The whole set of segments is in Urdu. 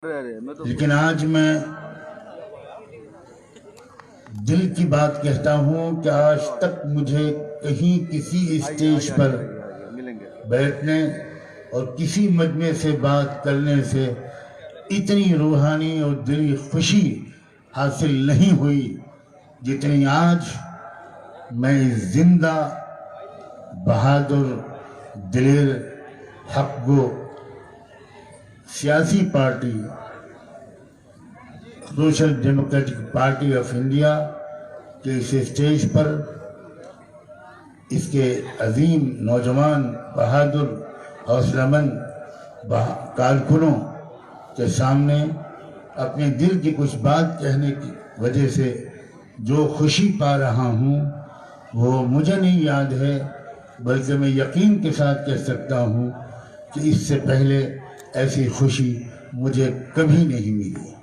لیکن آج میں دل کی بات کہتا ہوں کہ آج تک مجھے کہیں کسی اسٹیج پر بیٹھنے اور کسی مجمع سے بات کرنے سے اتنی روحانی اور دلی خوشی حاصل نہیں ہوئی جتنی آج میں زندہ بہادر دلیر حق گو سیاسی party social democratic party of India کے اس اسٹیج پر اس کے عظیم نوجوان بہادر حوصلہ مند کارکنوں کے سامنے اپنے دل کی کچھ بات کہنے کی وجہ سے جو خوشی پا رہا ہوں وہ مجھے نہیں یاد ہے، بلکہ میں یقین کے ساتھ کہہ سکتا ہوں کہ اس سے پہلے ایسی خوشی مجھے کبھی نہیں ملی۔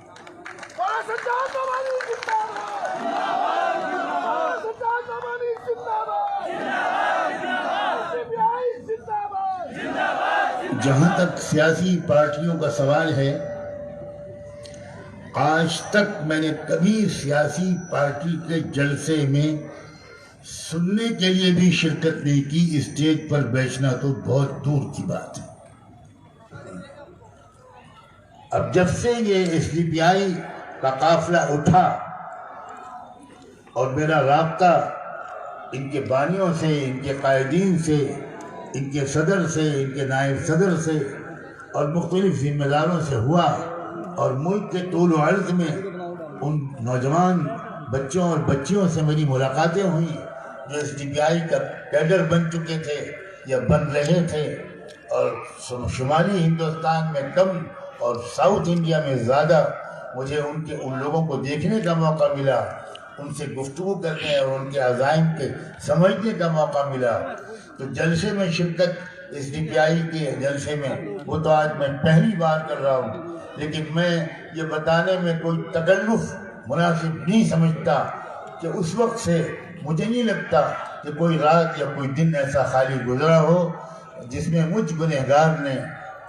جہاں تک سیاسی پارٹیوں کا سوال ہے، آج تک میں نے کبھی سیاسی پارٹی کے جلسے میں سننے کے لیے بھی شرکت نہیں کی، اسٹیج پر بیٹھنا تو بہت دور کی بات ہے۔ اب جب سے یہ ایس ڈی پی آئی کا قافلہ اٹھا اور میرا رابطہ ان کے بانیوں سے، ان کے قائدین سے، ان کے صدر سے، ان کے نائب صدر سے اور مختلف ذمہ داروں سے ہوا اور ملک کے طول و عرض میں ان نوجوان بچوں اور بچیوں سے میری ملاقاتیں ہوئیں جو ایس ڈی پی آئی کا کیڈر بن چکے تھے یا بن رہے تھے، اور شمالی ہندوستان میں کم اور ساؤتھ انڈیا میں زیادہ مجھے ان لوگوں کو دیکھنے کا موقع ملا، ان سے گفتگو کرنے اور ان کے عزائم کے سمجھنے کا موقع ملا۔ تو جلسے میں شرکت ایس ڈی پی آئی کے جلسے میں وہ تو آج میں پہلی بار کر رہا ہوں، لیکن میں یہ بتانے میں کوئی تکلف مناسب نہیں سمجھتا کہ اس وقت سے مجھے نہیں لگتا کہ کوئی رات یا کوئی دن ایسا خالی گزرا ہو جس میں مجھ گنہگار نے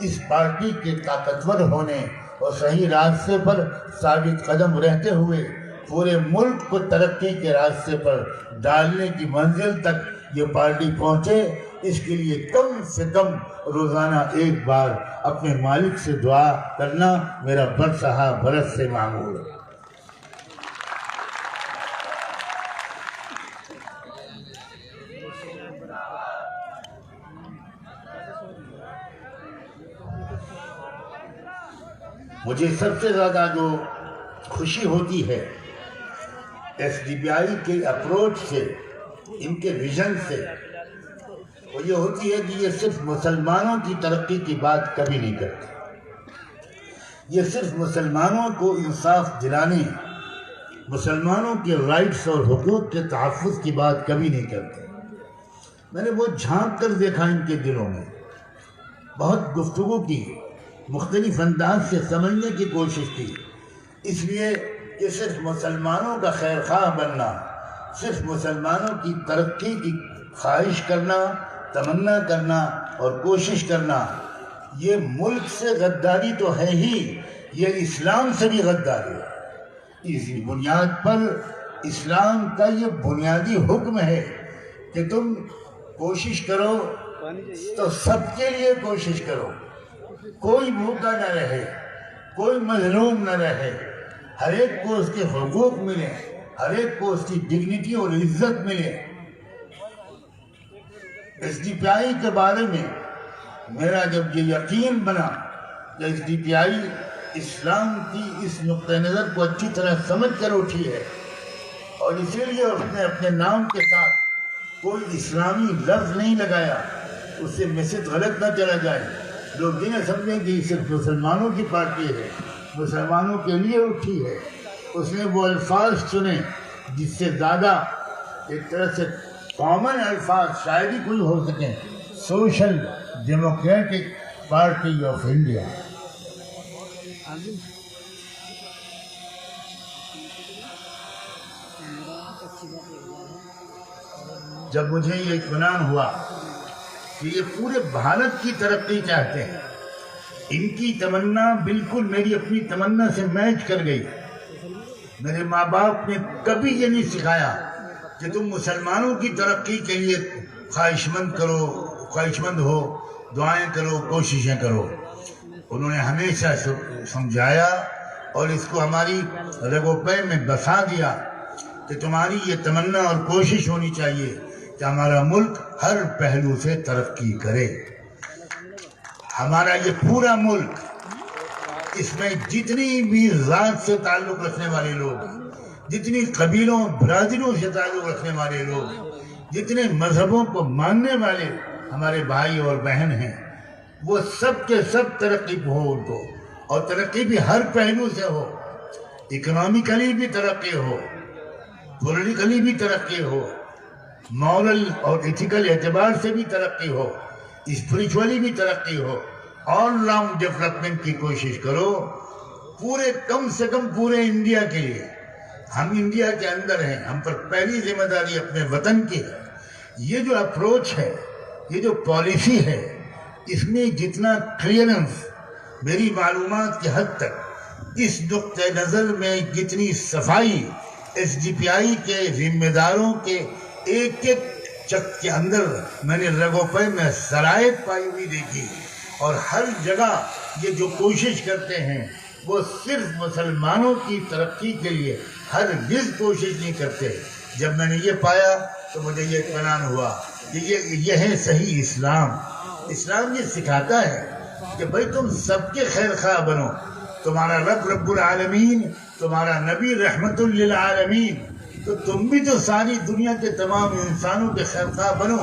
اس پارٹی کے طاقتور ہونے اور صحیح راستے پر ثابت قدم رہتے ہوئے پورے ملک کو ترقی کے راستے پر ڈالنے کی منزل تک یہ پارٹی پہنچے، اس کے لیے کم سے کم روزانہ ایک بار اپنے مالک سے دعا کرنا میرا برسہ برس سے معمول ہے۔ مجھے سب سے زیادہ جو خوشی ہوتی ہے ایس ڈی پی آئی کے اپروچ سے، ان کے ویژن سے، وہ یہ ہوتی ہے کہ یہ صرف مسلمانوں کی ترقی کی بات کبھی نہیں کرتے، یہ صرف مسلمانوں کو انصاف دلانے، مسلمانوں کے رائٹس اور حقوق کے تحفظ کی بات کبھی نہیں کرتے۔ میں نے بہت جھانک کر دیکھا ان کے دلوں میں، بہت گفتگو کی، مختلف انداز سے سمجھنے کی کوشش کی، اس لیے کہ صرف مسلمانوں کا خیر خواہ بننا، صرف مسلمانوں کی ترقی کی خواہش کرنا، تمنا کرنا اور کوشش کرنا، یہ ملک سے غداری تو ہے ہی، یہ اسلام سے بھی غداری ہے۔ اس بنیاد پر اسلام کا یہ بنیادی حکم ہے کہ تم کوشش کرو تو سب کے لیے کوشش کرو، کوئی بھوکا نہ رہے، کوئی مظلوم نہ رہے، ہر ایک کو اس کے حقوق ملے، ہر ایک کو اس کی ڈگنیٹی اور عزت ملے۔ ایس ڈی پی آئی کے بارے میں میرا جب یہ یقین بنا کہ ایس ڈی پی آئی اسلام کی اس نقطہ نظر کو اچھی طرح سمجھ کر اٹھی ہے اور اسی لیے اس نے اپنے نام کے ساتھ کوئی اسلامی لفظ نہیں لگایا، اس سے میسج غلط نہ چلا جائے، لوگ یہ نہ سمجھیں کہ یہ صرف مسلمانوں کی پارٹی ہے، مسلمانوں کے لیے اٹھی ہے۔ اس نے وہ الفاظ چنے جس سے زیادہ ایک طرح سے کامن الفاظ شاید ہی کوئی ہو سکیں، social democratic party of India. جب مجھے یہ اطمینان ہوا کہ یہ پورے بھارت کی ترقی چاہتے ہیں، ان کی تمنا بالکل میری اپنی تمنا سے میچ کر گئی. میرے ماں باپ نے کبھی یہ نہیں سکھایا کہ تم مسلمانوں کی ترقی کے لیے خواہش مند ہو، دعائیں کرو، کوششیں کرو. انہوں نے ہمیشہ سمجھایا اور اس کو ہماری رگو پے میں بسا دیا کہ تمہاری یہ تمنا اور کوشش ہونی چاہیے کہ ہمارا ملک ہر پہلو سے ترقی کرے. ہمارا یہ پورا ملک، اس میں جتنی بھی ذات سے تعلق رکھنے والے لوگ، جتنی قبیلوں برادریوں سے تعلق رکھنے والے لوگ، جتنے مذہبوں کو ماننے والے ہمارے بھائی اور بہن ہیں، وہ سب کے سب ترقی ہو ان کو، اور ترقی بھی ہر پہلو سے ہو. اکنامیکلی بھی ترقی ہو، پولیٹیکلی بھی ترقی ہو، مورل اور ایتھیکل اعتبار سے بھی ترقی ہو، اسپریچولی بھی ترقی ہو. آل راؤنڈ ڈیولپمنٹ کی کوشش کرو، کم سے کم پورے انڈیا کے لیے. ہم انڈیا کے اندر ہیں، ہم پر پہلی ذمہ داری اپنے وطن کی ہے. یہ جو اپروچ ہے، یہ جو پالیسی ہے، اس میں جتنا کلیئرنس میری معلومات کی حد تک، اس نقطۂ نظر میں جتنی صفائی ایس ڈی پی آئی کے ذمہ داروں کے ایک ایک چک کے اندر میں نے رگو پے میں شرائط پائی ہوئی دیکھی. اور ہر جگہ یہ جو کوشش کرتے ہیں وہ صرف مسلمانوں کی ترقی کے لیے ہرگز کوشش نہیں کرتے. جب میں نے یہ پایا تو مجھے یہ اطمینان ہوا کہ یہ ہے صحیح اسلام. اسلام یہ سکھاتا ہے کہ بھائی تم سب کے خیر خواہ بنو. تمہارا رب العالمین، تمہارا نبی رحمت للعالمین، تو تم بھی تو ساری دنیا کے تمام انسانوں کے خیر خواہ بنو.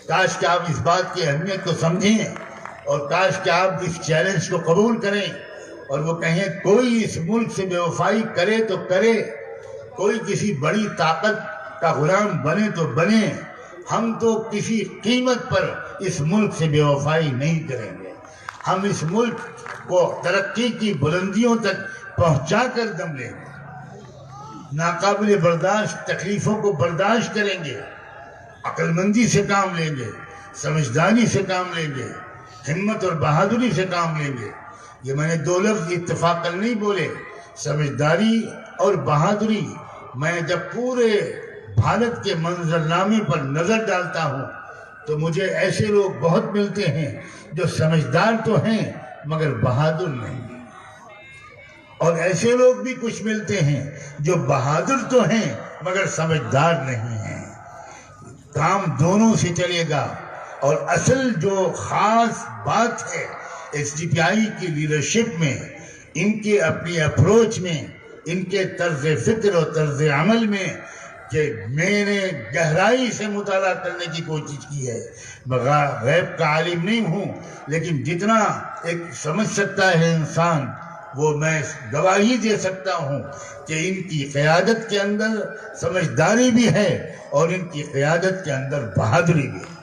کاش کہ آپ اس بات کی اہمیت کو سمجھیں، اور کاش کہ آپ اس چیلنج کو قبول کریں اور وہ کہیں کوئی اس ملک سے بے وفائی کرے تو کرے، کوئی کسی بڑی طاقت کا غلام بنے تو بنے، ہم تو کسی قیمت پر اس ملک سے بے وفائی نہیں کریں گے. ہم اس ملک کو ترقی کی بلندیوں تک پہنچا کر دم لیں گے. ناقابل برداشت تکلیفوں کو برداشت کریں گے، عقل مندی سے کام لیں گے، سمجھداری سے کام لیں گے، ہمت اور بہادری سے کام لیں گے. یہ میں نے دو لفظ اتفاقاً نہیں بولے، سمجھداری اور بہادری. میں جب پورے بھارت کے منظرنامے پر نظر ڈالتا ہوں تو مجھے ایسے لوگ بہت ملتے ہیں جو سمجھدار تو ہیں مگر بہادر نہیں، اور ایسے لوگ بھی کچھ ملتے ہیں جو بہادر تو ہیں مگر سمجھدار نہیں ہیں. کام دونوں سے چلے گا. اور اصل جو خاص بات ہے ایس ڈی پی آئی کی لیڈرشپ میں، ان کے اپنی اپروچ میں، ان کے طرز فکر اور طرز عمل میں، کہ میں نے گہرائی سے مطالعہ کرنے کی کوشش کی ہے. غیب کا عالم نہیں ہوں، لیکن جتنا ایک سمجھ سکتا ہے انسان، وہ میں گواہی دے سکتا ہوں کہ ان کی قیادت کے اندر سمجھداری بھی ہے اور ان کی قیادت کے اندر بہادری بھی ہے.